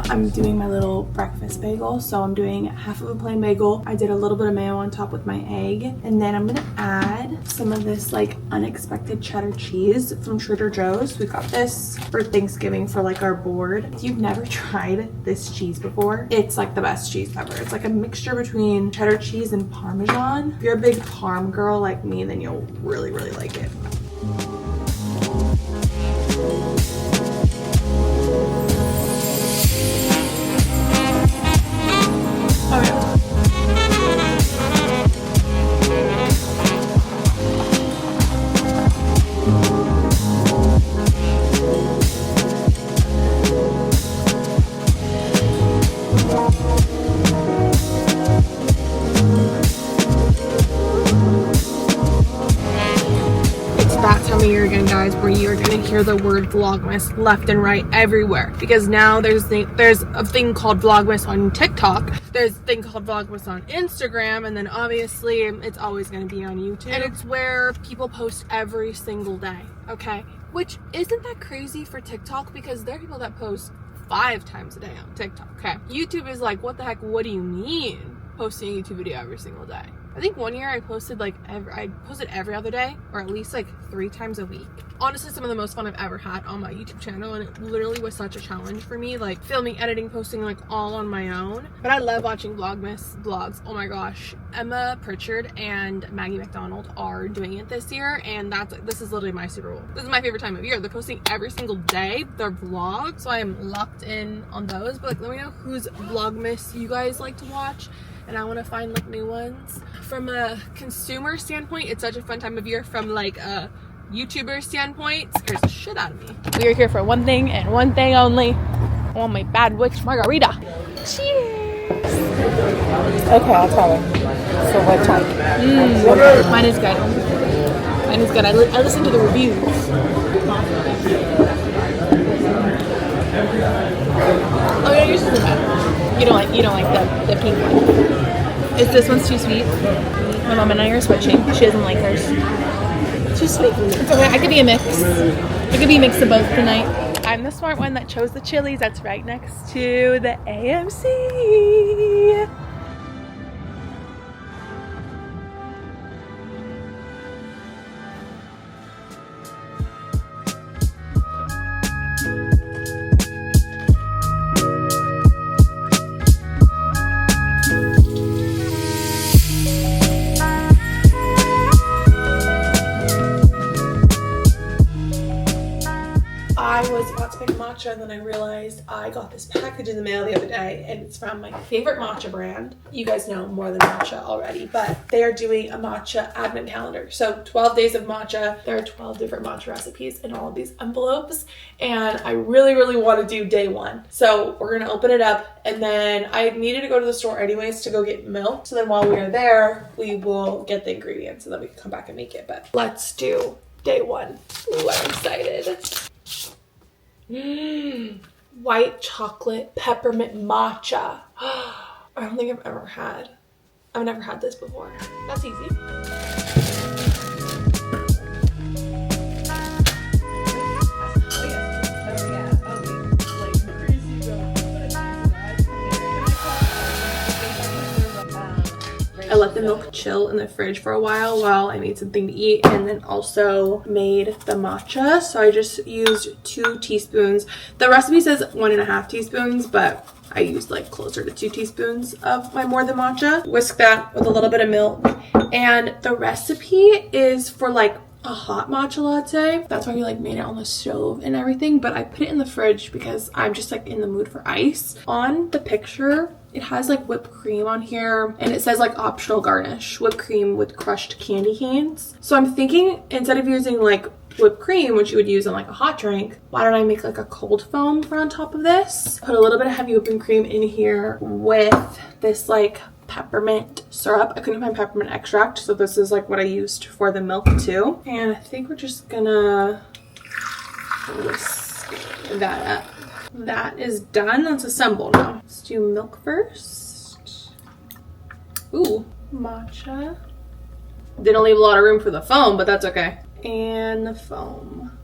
I'm doing my little breakfast bagel. So I'm doing half of a plain bagel. I did a little bit of mayo on top with my egg. And then I'm gonna add some of this like unexpected cheddar cheese from Trader Joe's. We got this for Thanksgiving for like our board. If you've never tried this cheese before, it's like the best cheese ever. It's like a mixture between cheddar cheese and Parmesan. If you're a big Parm girl like me, then you'll really, really like it. Oh yeah. Year again, guys, where you are going to hear the word vlogmas left and right everywhere, because now there's a thing called vlogmas on TikTok, there's a thing called vlogmas on Instagram, and then obviously it's always going to be on YouTube, and it's where people post every single day. Okay, which isn't that crazy for TikTok, because there are people that post 5 times a day on TikTok. Okay, YouTube is like, what the heck, what do you mean posting a YouTube video every single day? I think one year I posted every other day, or at least like 3 times a week. Honestly, some of the most fun I've ever had on my YouTube channel, and it literally was such a challenge for me, like filming, editing, posting, like all on my own. But I love watching vlogmas vlogs. Oh my gosh, Emma Pritchard and Maggie McDonald are doing it this year, and this is literally my Super Bowl. This is my favorite time of year. They're posting every single day their vlogs, so I am locked in on those. But like, let me know whose vlogmas you guys like to watch, and I want to find like new ones. From a consumer standpoint, it's such a fun time of year. From like a YouTuber standpoint, it scares the shit out of me. We are here for one thing and one thing only. I want my bad witch margarita. Cheers! Okay, I'll tell her. So what type? Mine is good. Mine is good. I listen to the reviews. Oh yeah, yours isn't bad. You don't like the pink one. Is this one's too sweet? My mom and I are switching. She doesn't like hers. Too sweet for me. It's okay. I could be a mix. It could be a mix of both tonight. I'm the smart one that chose the Chili's that's right next to the AMC. I was about to pick matcha, and then I realized I got this package in the mail the other day, and it's from my favorite matcha brand. You guys know more than matcha already, but they are doing a matcha advent calendar. So 12 days of matcha. There are 12 different matcha recipes in all of these envelopes, and I really, really want to do day 1. So we're going to open it up, and then I needed to go to the store anyways to go get milk. So then while we are there, we will get the ingredients, and then we can come back and make it. But let's do day 1. Ooh, I'm excited. White chocolate peppermint matcha. I don't think I've never had this before. That's easy. I let the milk chill in the fridge for a while I made something to eat, and then also made the matcha. So I just used 2 teaspoons. The recipe says 1.5 teaspoons, but I used like closer to 2 teaspoons of my more than matcha. Whisk that with a little bit of milk, and the recipe is for like a hot matcha latte. That's why we like made it on the stove and everything, but I put it in the fridge because I'm just like in the mood for ice. On the picture, it has like whipped cream on here, and it says like optional garnish, whipped cream with crushed candy canes. So I'm thinking, instead of using like whipped cream, which you would use in like a hot drink, why don't I make like a cold foam for on top of this? Put a little bit of heavy whipping cream in here with this like peppermint syrup. I couldn't find peppermint extract, so this is like what I used for the milk too. And I think we're just gonna whisk that up. That is done. Let's assemble now. Let's do milk first. Ooh, matcha. Didn't leave a lot of room for the foam, but that's okay. And the foam.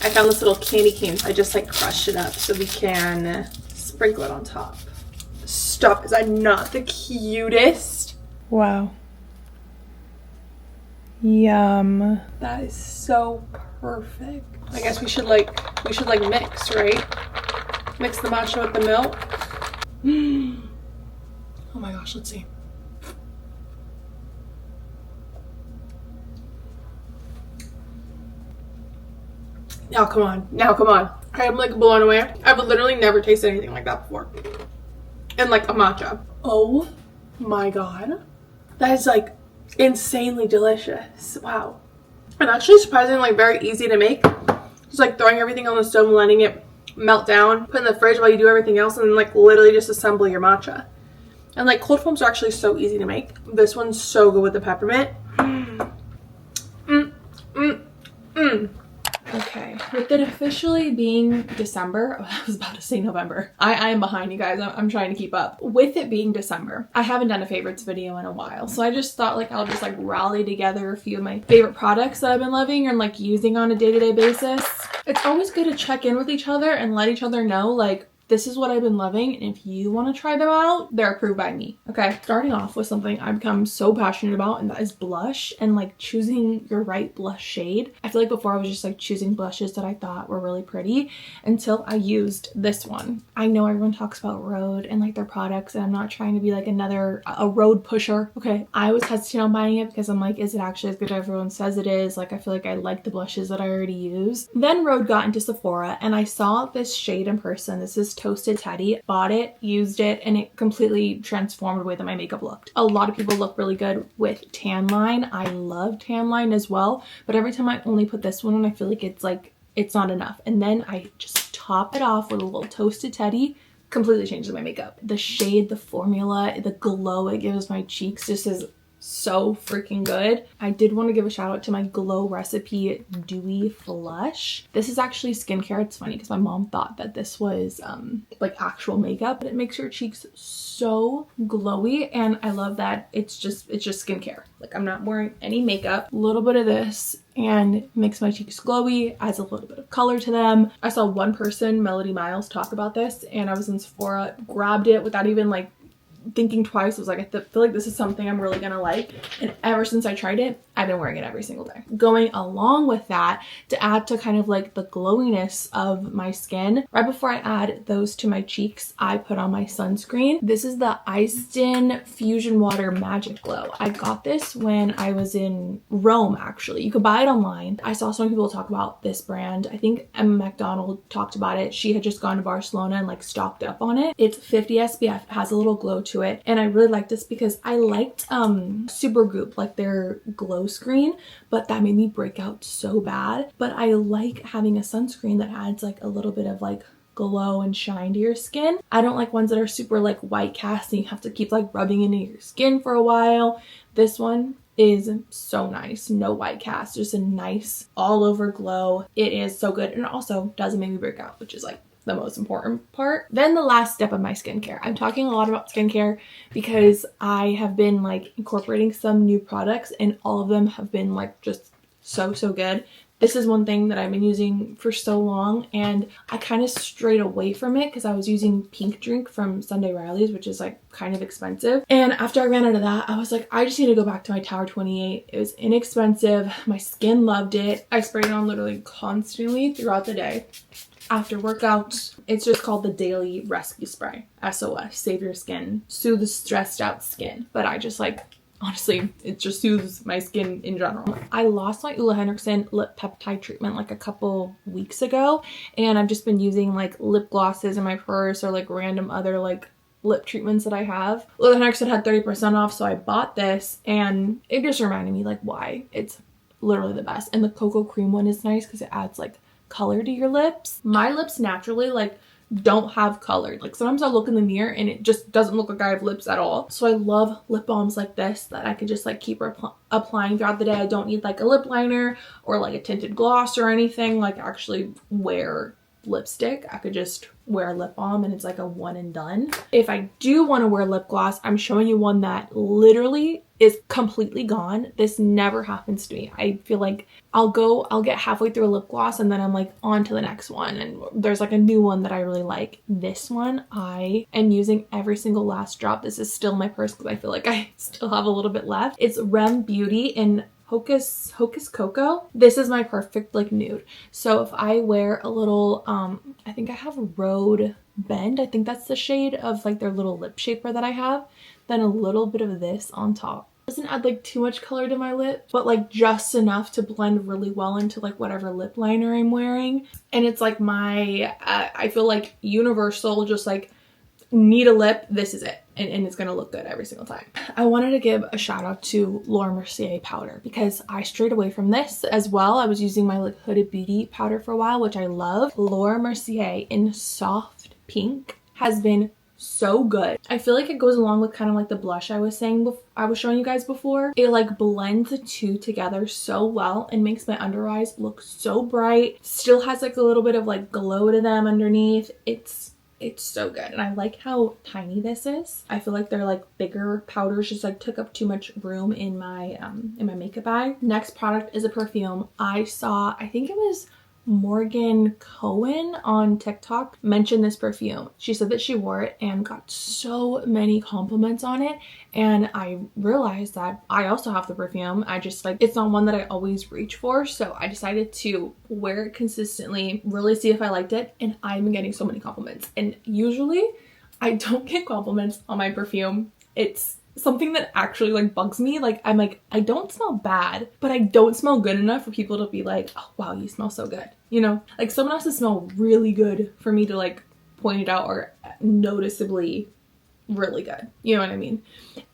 I found this little candy cane. I just like crushed it up so we can sprinkle it on top. Stop, is that not the cutest? Wow. Yum. That is so perfect. I guess we should like mix, right? Mix the matcha with the milk. Oh my gosh, let's see. Now come on. Now come on. I am like blown away. I've literally never tasted anything like that before. And like a matcha. Oh my god. That is like insanely delicious. Wow. And actually surprisingly like very easy to make. Just like throwing everything on the stove and letting it melt down. Put in the fridge while you do everything else, and then like literally just assemble your matcha. And like cold foams are actually so easy to make. This one's so good with the peppermint. Okay, with it officially being December, I was about to say November. I am behind, you guys. I'm trying to keep up. With it being December, I haven't done a favorites video in a while. So I just thought like I'll just like rally together a few of my favorite products that I've been loving and like using on a day-to-day basis. It's always good to check in with each other and let each other know like, this is what I've been loving, and if you want to try them out, they're approved by me. Okay, starting off with something I've become so passionate about, and that is blush and like choosing your right blush shade. I feel like before I was just like choosing blushes that I thought were really pretty until I used this one. I know everyone talks about Rhode and like their products, and I'm not trying to be like a Rhode pusher. Okay, I was hesitant on buying it because I'm like, is it actually as good as everyone says it is? Like I feel like I like the blushes that I already use. Then Rhode got into Sephora and I saw this shade in person. This is Toasted Teddy. Bought it, used it, and it completely transformed the way that my makeup looked. A lot of people look really good with tan line. I love tan line as well, but every time I only put this one on, I feel like it's not enough. And then I just top it off with a little Toasted Teddy. Completely changes my makeup. The shade, the formula, the glow it gives my cheeks just is so freaking good. I did want to give a shout out to my Glow Recipe Dewy Flush. This is actually skincare. It's funny because my mom thought that this was like actual makeup, but it makes your cheeks so glowy, and I love that it's just skincare. Like I'm not wearing any makeup. A little bit of this and makes my cheeks glowy, adds a little bit of color to them. I saw one person, Melody Miles, talk about this, and I was in Sephora, grabbed it without even like thinking twice. I was like, I feel like this is something I'm really gonna like, and ever since I tried it, I've been wearing it every single day. Going along with that, to add to kind of like the glowiness of my skin, right before I add those to my cheeks, I put on my sunscreen. This is the Iced-In Fusion Water Magic Glow. I got this when I was in Rome, actually. You could buy it online. I saw some people talk about this brand. I think Emma McDonald talked about it. She had just gone to Barcelona and like stocked up on it. It's 50 SPF, has a little glow to it, and I really like this because I liked Supergoop, like their glow screen, but that made me break out so bad. But I like having a sunscreen that adds like a little bit of like glow and shine to your skin. I don't like ones that are super like white cast and you have to keep like rubbing into your skin for a while. This one is so nice. No white cast, just a nice all over glow. It is so good, and it also doesn't make me break out, which is like the most important part. Then the last step of my skincare. I'm talking a lot about skincare because I have been like incorporating some new products, and all of them have been like just so good. This is one thing that I've been using for so long, and I kind of strayed away from it because I was using Pink Drink from Sunday Riley's, which is like kind of expensive. And after I ran out of that, I was like, I just need to go back to my Tower 28. It was inexpensive. My skin loved it. I sprayed it on literally constantly throughout the day. After workouts, it's just called the Daily Rescue Spray. SOS, save your skin, soothe the stressed out skin. But I just like, honestly, it just soothes my skin in general. I lost my Ole Henriksen lip peptide treatment like a couple weeks ago, and I've just been using like lip glosses in my purse or like random other like lip treatments that I have. Ole Henriksen had 30% off, so I bought this, and it just reminded me like why it's literally the best. And the cocoa cream one is nice because it adds like color to your lips. My lips naturally like don't have color. Like sometimes I look in the mirror and it just doesn't look like I have lips at all. So I love lip balms like this that I can just like keep applying throughout the day. I don't need like a lip liner or like a tinted gloss or anything. Like actually wear lipstick, I could just wear lip balm and it's like a one and done. If I do want to wear lip gloss, I'm showing you one that literally is completely gone. This never happens to me. I feel like I'll get halfway through a lip gloss and then I'm like on to the next one, and there's like a new one that I really like. This one I am using every single last drop. This is still in my purse because I feel like I still have a little bit left. It's Rem Beauty in Hocus Cocoa. This is my perfect like nude. So if I wear a little I think I have Road Bend, I think that's the shade of like their little lip shaper that I have, then a little bit of this on top. Doesn't add like too much color to my lip, but like just enough to blend really well into like whatever lip liner I'm wearing. And it's like my I feel like universal, just like need a lip, this is it, and it's gonna look good every single time. I wanted to give a shout out to Laura Mercier powder because I strayed away from this as well. I was using my like Huda Beauty powder for a while, which I love. Laura Mercier in soft pink has been so good. I feel like it goes along with kind of like the blush I was saying I was showing you guys before. It like blends the two together so well and makes my under eyes look so bright. Still has like a little bit of like glow to them underneath. It's so good, and I like how tiny this is. I feel like they're like bigger powders just like took up too much room in my makeup bag. Next product is a perfume. I think it was Morgan Cohen on TikTok mentioned this perfume. She said that she wore it and got so many compliments on it, and I realized that I also have the perfume. I just like, it's not one that I always reach for, so I decided to wear it consistently, really see if I liked it, and I'm getting so many compliments. And usually I don't get compliments on my perfume. It's something that actually like bugs me. Like I'm like, I don't smell bad, but I don't smell good enough for people to be like, oh wow, you smell so good, you know? Like someone has to smell really good for me to like point it out, or noticeably really good, you know what I mean?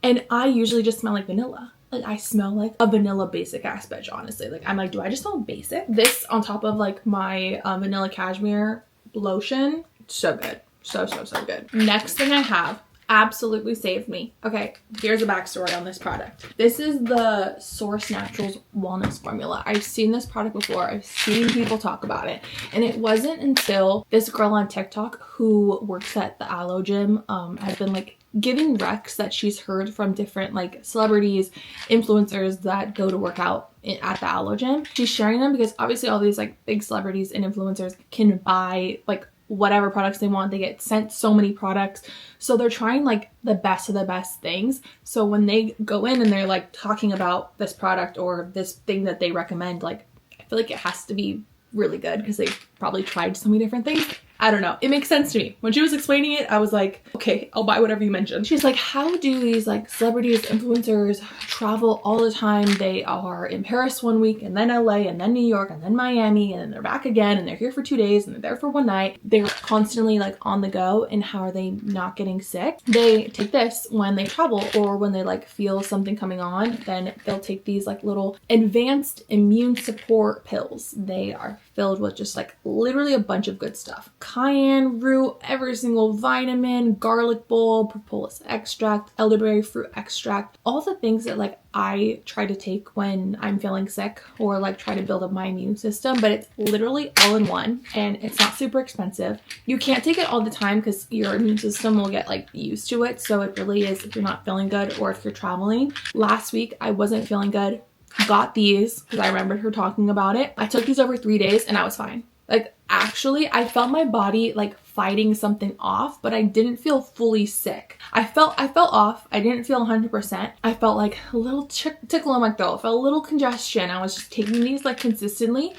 And I usually just smell like vanilla. Like I smell like a vanilla basic ass bitch, honestly. Like I'm like, do I just smell basic? This on top of like my vanilla cashmere lotion, so good. So good. Next thing I have absolutely saved me. Okay, here's a backstory on this product. This is the Source Naturals Wellness Formula. I've seen this product before. I've seen people talk about it. And it wasn't until this girl on TikTok who works at the Aloe Gym has been like giving recs that she's heard from different like celebrities, influencers that go to work out at the Aloe Gym. She's sharing them because obviously all these like big celebrities and influencers can buy like whatever products they want. They get sent so many products, so they're trying like the best of the best things. So when they go in and they're like talking about this product or this thing that they recommend, like I feel like it has to be really good because they've probably tried so many different things. I don't know. It makes sense to me. When she was explaining it, I was like, okay, I'll buy whatever you mentioned. She's like, how do these like celebrities, influencers travel all the time? They are in Paris one week and then LA and then New York and then Miami and then they're back again and they're here for 2 days and they're there for one night. They're constantly like on the go, and how are they not getting sick? They take this when they travel or when they like feel something coming on, then they'll take these like little advanced immune support pills. They are filled with just like literally a bunch of good stuff. Cayenne root, every single vitamin, garlic bulb, propolis extract, elderberry fruit extract, all the things that like I try to take when I'm feeling sick or like try to build up my immune system, but it's literally all in one and it's not super expensive. You can't take it all the time because your immune system will get like used to it. So it really is if you're not feeling good or if you're traveling. Last week I wasn't feeling good. Got these because I remembered her talking about it. I took these over 3 days and I was fine. Like actually I felt my body like fighting something off, but I didn't feel fully sick. I felt off. I didn't feel 100%. I felt like a little tickle in my throat. I felt a little congestion. I was just taking these like consistently.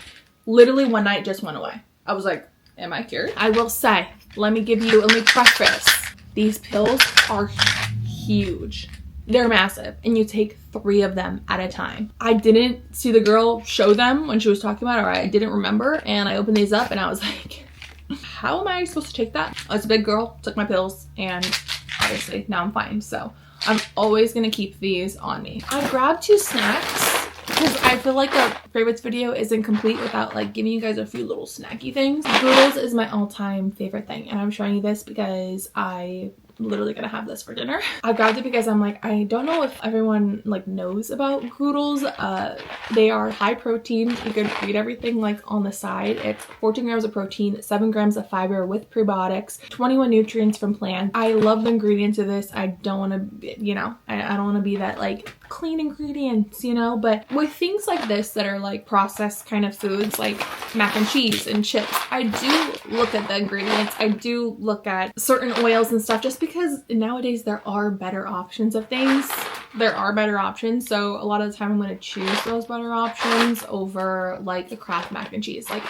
Literally one night just went away. I was like, am I cured? I will say, let me preface. These pills are huge. They're massive, and you take 3 of them at a time. I didn't see the girl show them when she was talking about it, or I didn't remember, and I opened these up and I was like, how am I supposed to take that? I was a big girl, took my pills, and obviously now I'm fine. So I'm always gonna keep these on me. I grabbed 2 snacks because I feel like a favorites video isn't complete without like giving you guys a few little snacky things. Noodles is my all-time favorite thing, and I'm showing you this because I literally gonna have this for dinner. I grabbed it because I'm like, I don't know if everyone like knows about cuties. They are high protein. You can read everything like on the side. It's 14 grams of protein, 7 grams of fiber with prebiotics, 21 nutrients from plants. I love the ingredients of this. I don't want to, you know, I don't want to be that like clean ingredients, you know, but with things like this that are like processed kind of foods like mac and cheese and chips, I do look at the ingredients. I do look at certain oils and stuff just because nowadays there are better options of things. There are better options, so a lot of the time I'm going to choose those better options over like the Kraft mac and cheese. Like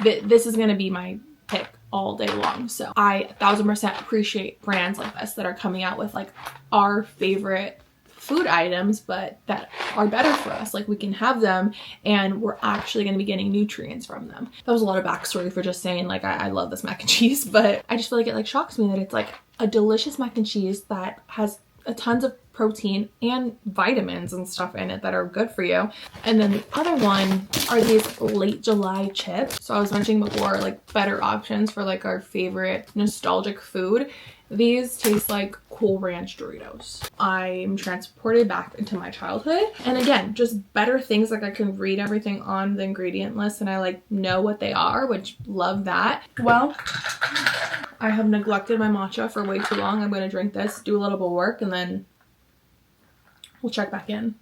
this is going to be my pick all day long. So I 1000% appreciate brands like this that are coming out with like our favorite food items, but that are better for us. Like we can have them and we're actually going to be getting nutrients from them. That was a lot of backstory for just saying like I love this mac and cheese, but I just feel like it like shocks me that it's like a delicious mac and cheese that has a tons of protein and vitamins and stuff in it that are good for you. And then the other one are these late July chips. So I was mentioning before, like better options for like our favorite nostalgic food. These taste like Cool Ranch Doritos. I'm transported back into my childhood. And again, just better things. Like I can read everything on the ingredient list and I like know what they are, which love that. Well, I have neglected my matcha for way too long. I'm going to drink this, do a little bit of work, and then we'll check back in.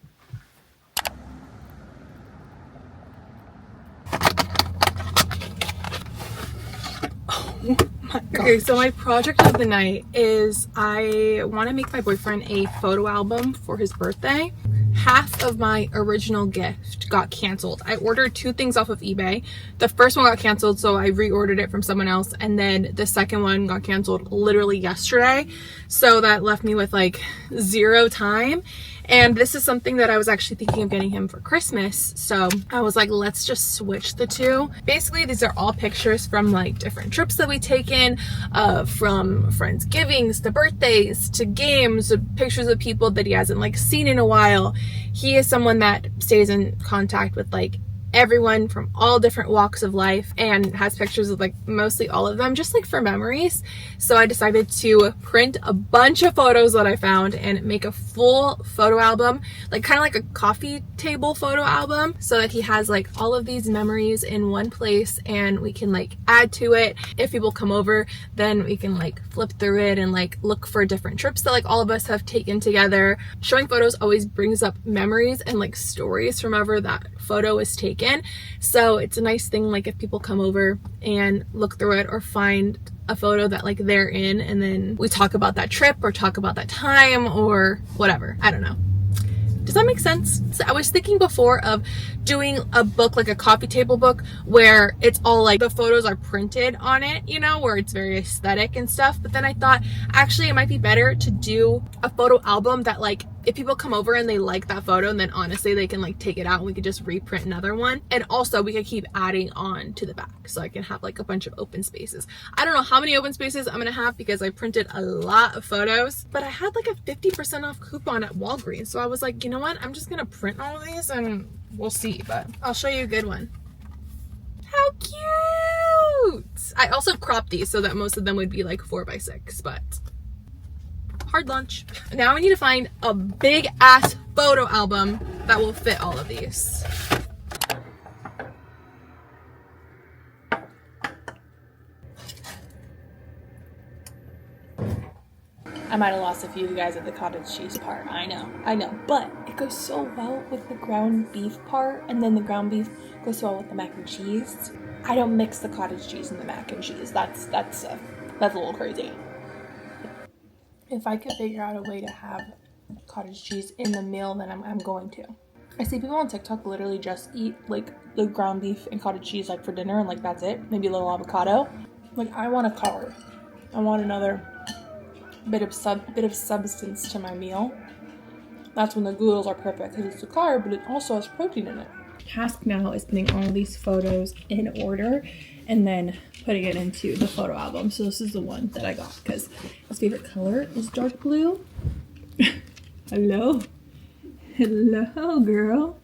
Okay, so my project of the night is I want to make my boyfriend a photo album for his birthday. Half of my original gift got canceled. I ordered 2 things off of eBay. The first one got canceled, so I reordered it from someone else, and then the second one got canceled literally yesterday. So that left me with like 0 time. And this is something that I was actually thinking of getting him for Christmas. So I was like, let's just switch the 2. Basically, these are all pictures from like different trips that we've taken, from Friendsgivings to birthdays to games, pictures of people that he hasn't like seen in a while. He is someone that stays in contact with like everyone from all different walks of life and has pictures of like mostly all of them just like for memories. So I decided to print a bunch of photos that I found and make a full photo album, like kind of like a coffee table photo album, so that he has like all of these memories in one place and we can like add to it. If people come over, then we can like flip through it and like look for different trips that like all of us have taken together. Showing photos always brings up memories and like stories from wherever that photo is taken. So it's a nice thing like if people come over and look through it or find a photo that like they're in, and then we talk about that trip or talk about that time or whatever. I don't know. Does that make sense? So I was thinking before of doing a book, like a coffee table book, where it's all like the photos are printed on it, you know, where it's very aesthetic and stuff. But then I thought actually it might be better to do a photo album that like if people come over and they like that photo, and then honestly they can like take it out and we could just reprint another one. And also we could keep adding on to the back so I can have like a bunch of open spaces. I don't know how many open spaces I'm gonna have because I printed a lot of photos, but I had like a 50% off coupon at Walgreens. So I was like, you know what? I'm just gonna print all of these and we'll see, but I'll show you a good one. How cute! I also cropped these so that most of them would be like 4x6, but hard lunch. Now we need to find a big ass photo album that will fit all of these. I might have lost a few of you guys at the cottage cheese part. I know, but it goes so well with the ground beef part, and then the ground beef goes so well with the mac and cheese. I don't mix the cottage cheese and the mac and cheese. That's a little crazy. If I could figure out a way to have cottage cheese in the meal, then I'm going to. I see people on TikTok literally just eat like the ground beef and cottage cheese like for dinner and like that's it. Maybe a little avocado. Like I want a carb. I want another bit of substance to my meal. That's when the noodles are perfect because it's a carb, but it also has protein in it. Task now is putting all these photos in order and then putting it into the photo album. So this is the one that I got because his favorite color is dark blue. Hello girl,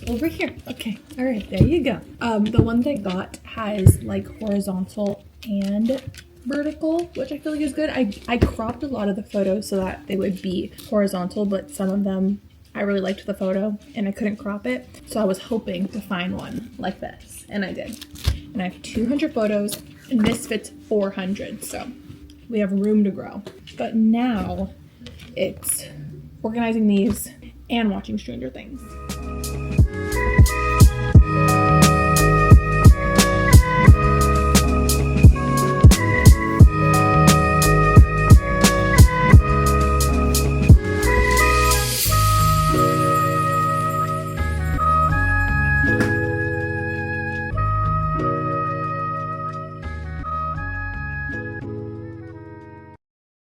over here. Okay, all right, there you go. The one that I got has like horizontal and vertical, which I feel like is good. I cropped a lot of the photos so that they would be horizontal, but some of them I really liked the photo and I couldn't crop it. So I was hoping to find one like this, and I did. And I have 200 photos and this fits 400, so we have room to grow. But now it's organizing these and watching Stranger Things.